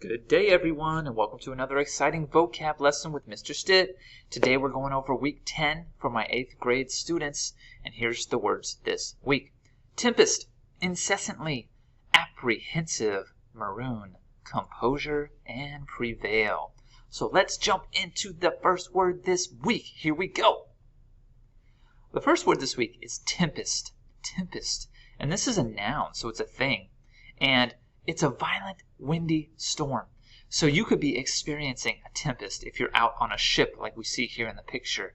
Good day, everyone, and welcome to another exciting vocab lesson with Mr. Stitt. Today we're going over week 10 for my 8th grade students, and here's the words this week. Tempest, incessantly, apprehensive, maroon, composure, and prevail. So let's jump into the first word this week. Here we go. The first word this week is tempest. Tempest. And this is a noun, so it's a thing. And it's a violent, windy storm. So you could be experiencing a tempest if you're out on a ship like we see here in the picture.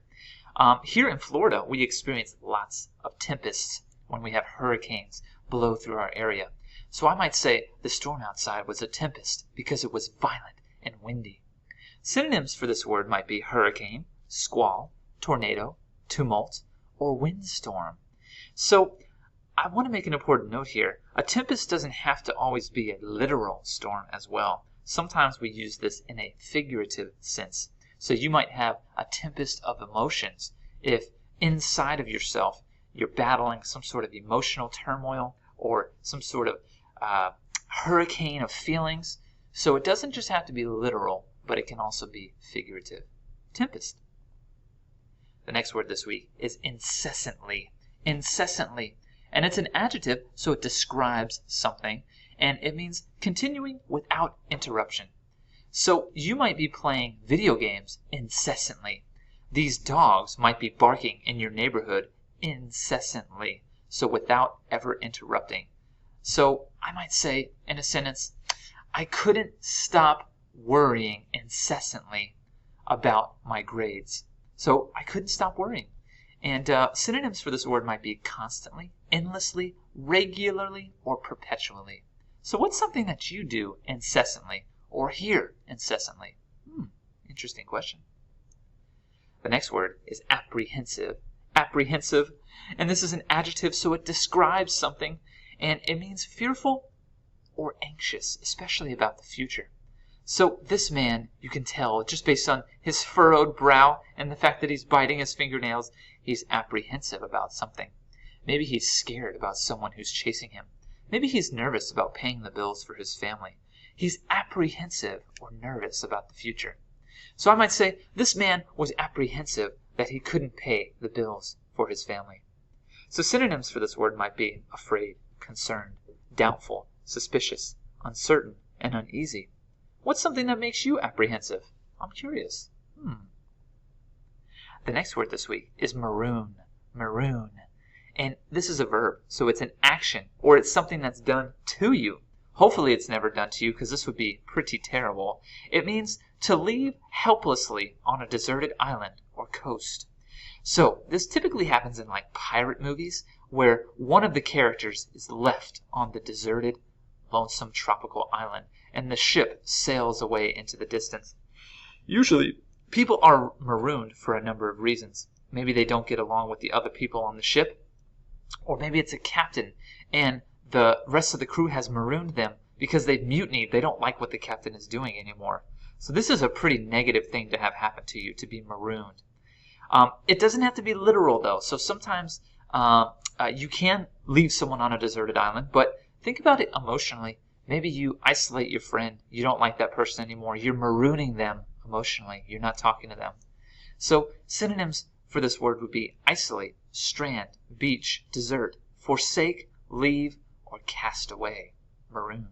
Here in Florida, we experience lots of tempests when we have hurricanes blow through our area. So I might say the storm outside was a tempest because it was violent and windy. Synonyms for this word might be hurricane, squall, tornado, tumult, or windstorm. So I want to make an important note here. A tempest doesn't have to always be a literal storm as well. Sometimes we use this in a figurative sense. So you might have a tempest of emotions if inside of yourself you're battling some sort of emotional turmoil or some sort of hurricane of feelings. So it doesn't just have to be literal, but it can also be figurative. Tempest. The next word this week is incessantly. Incessantly. And it's an adjective, so it describes something, and it means continuing without interruption. So you might be playing video games incessantly. These dogs might be barking in your neighborhood incessantly, so without ever interrupting. So I might say in a sentence, I couldn't stop worrying incessantly about my grades. So I couldn't stop worrying. And synonyms for this word might be constantly, endlessly, regularly, or perpetually. So what's something that you do incessantly or hear incessantly? Interesting question. The next word is apprehensive. Apprehensive, and this is an adjective, so it describes something, and it means fearful or anxious, especially about the future. So this man, you can tell, just based on his furrowed brow and the fact that he's biting his fingernails, he's apprehensive about something. Maybe he's scared about someone who's chasing him. Maybe he's nervous about paying the bills for his family. He's apprehensive or nervous about the future. So I might say this man was apprehensive that he couldn't pay the bills for his family. So synonyms for this word might be afraid, concerned, doubtful, suspicious, uncertain, and uneasy. What's something that makes you apprehensive? I'm curious. The next word this week is maroon. Maroon. And this is a verb, so it's an action, or it's something that's done to you. Hopefully it's never done to you, because this would be pretty terrible. It means to leave helplessly on a deserted island or coast. So this typically happens in like pirate movies, where one of the characters is left on the deserted, lonesome tropical island, and the ship sails away into the distance. Usually, people are marooned for a number of reasons. Maybe they don't get along with the other people on the ship, or maybe it's a captain, and the rest of the crew has marooned them because they've mutinied. They don't like what the captain is doing anymore. So this is a pretty negative thing to have happen to you, to be marooned. It doesn't have to be literal, though. So sometimes you can leave someone on a deserted island, but think about it emotionally. Maybe you isolate your friend. You don't like that person anymore. You're marooning them emotionally. You're not talking to them. So synonyms for this word would be isolate, strand, beach, desert, forsake, leave, or cast away. Maroon.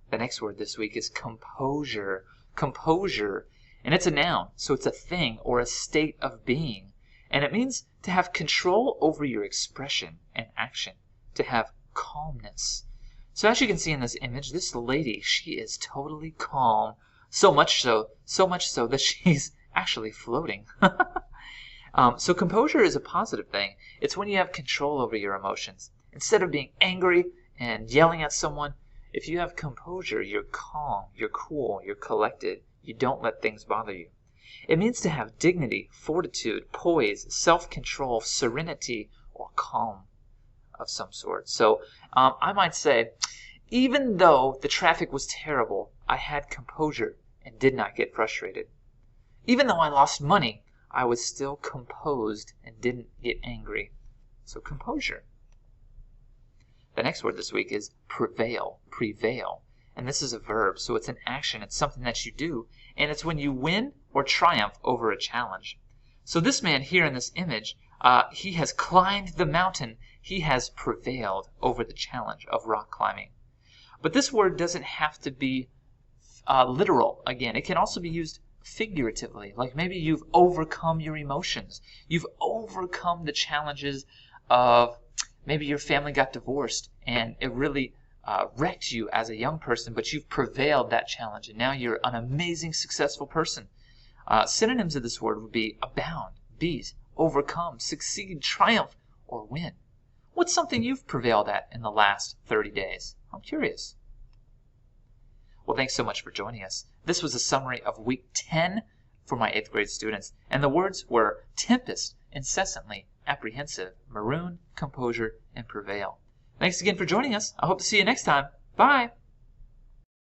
The next word this week is composure. Composure. And it's a noun, so it's a thing or a state of being. And it means to have control over your expression and action. To have calmness. So as you can see in this image, this lady, she is totally calm. So much so that she's actually floating. So composure is a positive thing. It's when you have control over your emotions. Instead of being angry and yelling at someone, if you have composure, you're calm, you're cool, you're collected. You don't let things bother you. It means to have dignity, fortitude, poise, self-control, serenity, or calm of some sort. So I might say, even though the traffic was terrible, I had composure and did not get frustrated. Even though I lost money, I was still composed and didn't get angry. So composure. The next word this week is prevail. Prevail. And this is a verb, so it's an action. It's something that you do, and it's when you win or triumph over a challenge. So this man here in this image, he has climbed the mountain. He has prevailed over the challenge of rock climbing. But this word doesn't have to be literal. Again, it can also be used figuratively, like maybe you've overcome your emotions. You've overcome the challenges of maybe your family got divorced and it really wrecked you as a young person, but you've prevailed that challenge and now you're an amazing, successful person. Synonyms of this word would be abound, beat, overcome, succeed, triumph, or win. What's something you've prevailed at in the last 30 days? I'm curious. Well, thanks so much for joining us. This was a summary of week 10 for my 8th grade students, and the words were tempest, incessantly, apprehensive, maroon, composure, and prevail. Thanks again for joining us. I hope to see you next time. Bye!